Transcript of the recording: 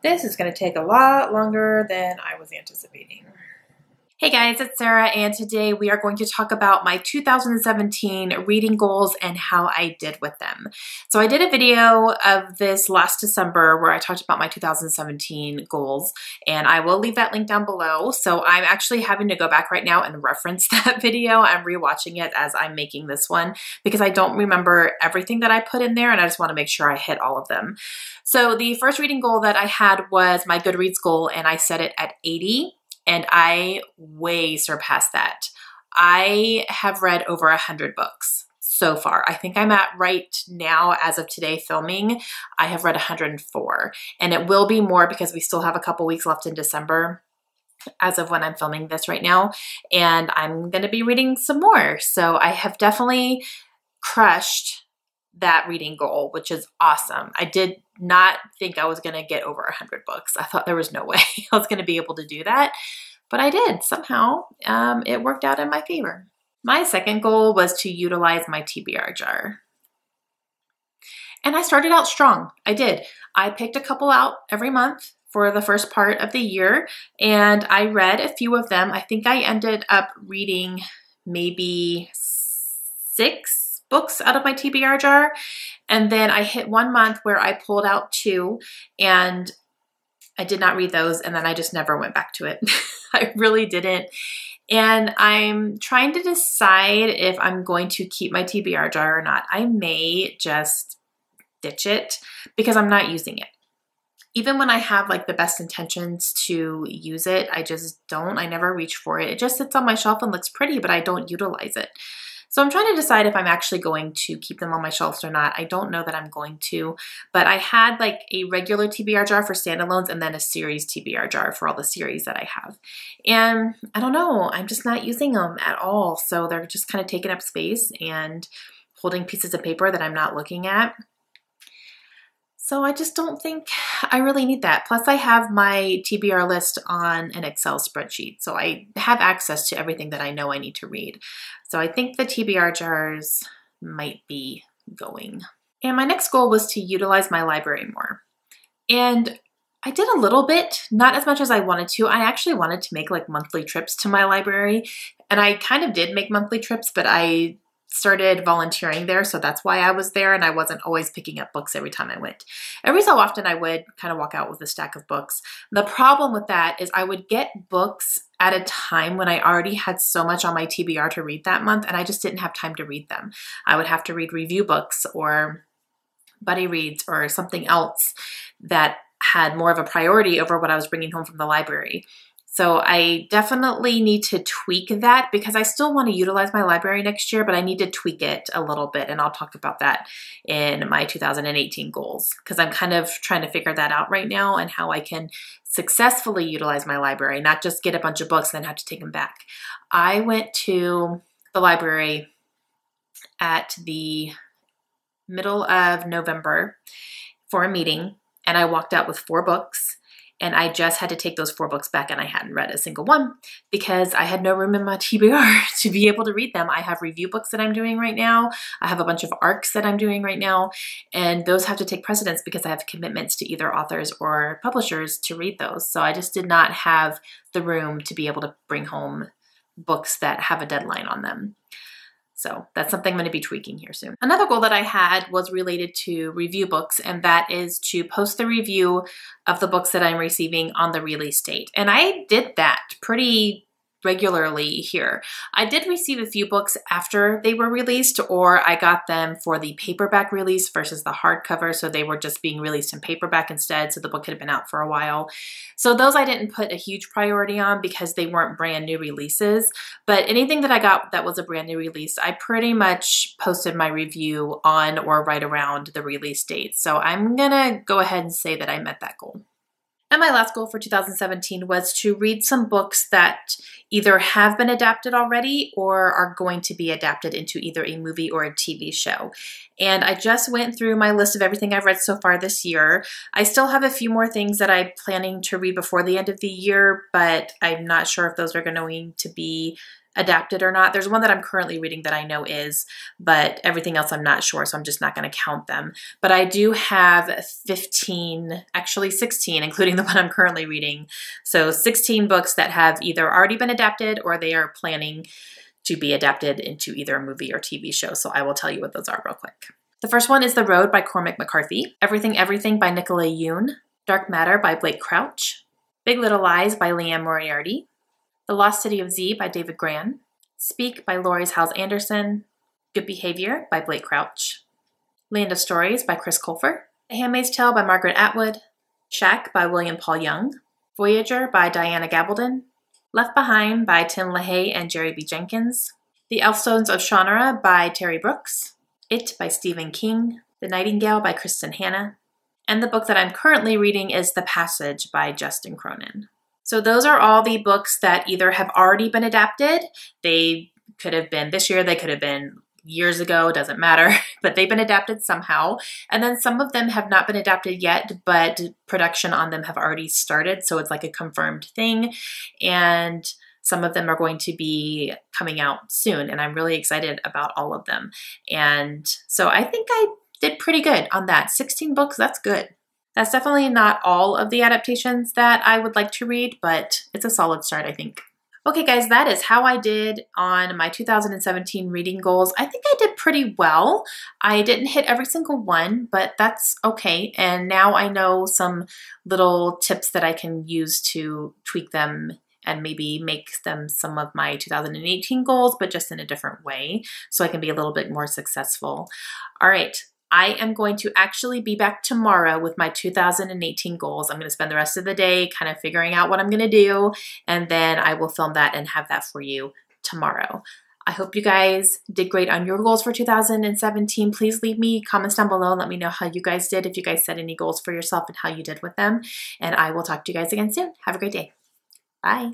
This is going to take a lot longer than I was anticipating. Hey guys, it's Sarah, and today we are going to talk about my 2017 reading goals and how I did with them. So I did a video of this last December where I talked about my 2017 goals, and I will leave that link down below. So I'm actually having to go back right now and reference that video. I'm rewatching it as I'm making this one because I don't remember everything that I put in there, and I just want to make sure I hit all of them. So the first reading goal that I had was my Goodreads goal, and I set it at 80. And I way surpassed that. I have read over 100 books so far. I think I'm at right now, as of today filming, I have read 104. And it will be more because we still have a couple weeks left in December as of when I'm filming this right now. And I'm going to be reading some more. So I have definitely crushed that reading goal, which is awesome. I did not think I was going to get over 100 books. I thought there was no way I was going to be able to do that, but I did somehow. It worked out in my favor. My second goal was to utilize my TBR jar. And I started out strong. I did. I picked a couple out every month for the first part of the year, and I read a few of them. I think I ended up reading maybe 6 books out of my TBR jar. And then I hit one month where I pulled out 2 and I did not read those. And then I just never went back to it. I really didn't. And I'm trying to decide if I'm going to keep my TBR jar or not. I may just ditch it because I'm not using it. Even when I have like the best intentions to use it, I just don't. I never reach for it. It just sits on my shelf and looks pretty, but I don't utilize it. So I'm trying to decide if I'm actually going to keep them on my shelves or not. I don't know that I'm going to, but I had like a regular TBR jar for standalones and then a series TBR jar for all the series that I have. And I don't know, I'm just not using them at all. So they're just kind of taking up space and holding pieces of paper that I'm not looking at. So I just don't think I really need that. Plus I have my TBR list on an Excel spreadsheet. So I have access to everything that I know I need to read. So I think the TBR jars might be going. And my next goal was to utilize my library more. And I did a little bit, not as much as I wanted to. I actually wanted to make like monthly trips to my library. And I kind of did make monthly trips, but I started volunteering there, so that's why I was there, and I wasn't always picking up books every time I went. Every so often I would kind of walk out with a stack of books. The problem with that is I would get books at a time when I already had so much on my TBR to read that month, and I just didn't have time to read them. I would have to read review books or buddy reads or something else that had more of a priority over what I was bringing home from the library. So I definitely need to tweak that because I still want to utilize my library next year, but I need to tweak it a little bit. And I'll talk about that in my 2018 goals because I'm kind of trying to figure that out right now and how I can successfully utilize my library, not just get a bunch of books and then have to take them back. I went to the library at the middle of November for a meeting, and I walked out with 4 books. And I just had to take those 4 books back, and I hadn't read a single one because I had no room in my TBR to be able to read them. I have review books that I'm doing right now. I have a bunch of ARCs that I'm doing right now, and those have to take precedence because I have commitments to either authors or publishers to read those. So I just did not have the room to be able to bring home books that have a deadline on them. So that's something I'm going to be tweaking here soon. Another goal that I had was related to review books, and that is to post the review of the books that I'm receiving on the release date. And I did that pretty regularly here. I did receive a few books after they were released, or I got them for the paperback release versus the hardcover, so they were just being released in paperback instead, so the book had been out for a while. So those I didn't put a huge priority on because they weren't brand new releases, but anything that I got that was a brand new release, I pretty much posted my review on or right around the release date. So I'm gonna go ahead and say that I met that goal. And my last goal for 2017 was to read some books that either have been adapted already or are going to be adapted into either a movie or a TV show. And I just went through my list of everything I've read so far this year. I still have a few more things that I'm planning to read before the end of the year, but I'm not sure if those are going to be adapted or not. There's one that I'm currently reading that I know is, but everything else I'm not sure, so I'm just not going to count them. But I do have 15, actually 16, including the one I'm currently reading. So 16 books that have either already been adapted or they are planning to be adapted into either a movie or TV show. So I will tell you what those are real quick. The first one is The Road by Cormac McCarthy, Everything Everything by Nicola Yoon, Dark Matter by Blake Crouch, Big Little Lies by Liane Moriarty, The Lost City of Z by David Grann, Speak by Loris Howes Anderson, Good Behavior by Blake Crouch, Land of Stories by Chris Colfer, A Handmaid's Tale by Margaret Atwood, Shack by William Paul Young, Voyager by Diana Gabaldon, Left Behind by Tim LaHaye and Jerry B. Jenkins, The Elfstones of Shannara by Terry Brooks, It by Stephen King, The Nightingale by Kristen Hanna, and the book that I'm currently reading is The Passage by Justin Cronin. So those are all the books that either have already been adapted, they could have been this year, they could have been years ago, doesn't matter, but they've been adapted somehow. And then some of them have not been adapted yet, but production on them have already started, so it's like a confirmed thing. And some of them are going to be coming out soon, and I'm really excited about all of them. And so I think I did pretty good on that. 16 books, that's good. That's definitely not all of the adaptations that I would like to read, but it's a solid start, I think. Okay, guys, that is how I did on my 2017 reading goals. I think I did pretty well. I didn't hit every single one, but that's okay. And now I know some little tips that I can use to tweak them and maybe make them some of my 2018 goals, but just in a different way, so I can be a little bit more successful. All right. I am going to actually be back tomorrow with my 2018 goals. I'm going to spend the rest of the day kind of figuring out what I'm going to do, and then I will film that and have that for you tomorrow. I hope you guys did great on your goals for 2017. Please leave me comments down below and let me know how you guys did, if you guys set any goals for yourself and how you did with them. And I will talk to you guys again soon. Have a great day. Bye.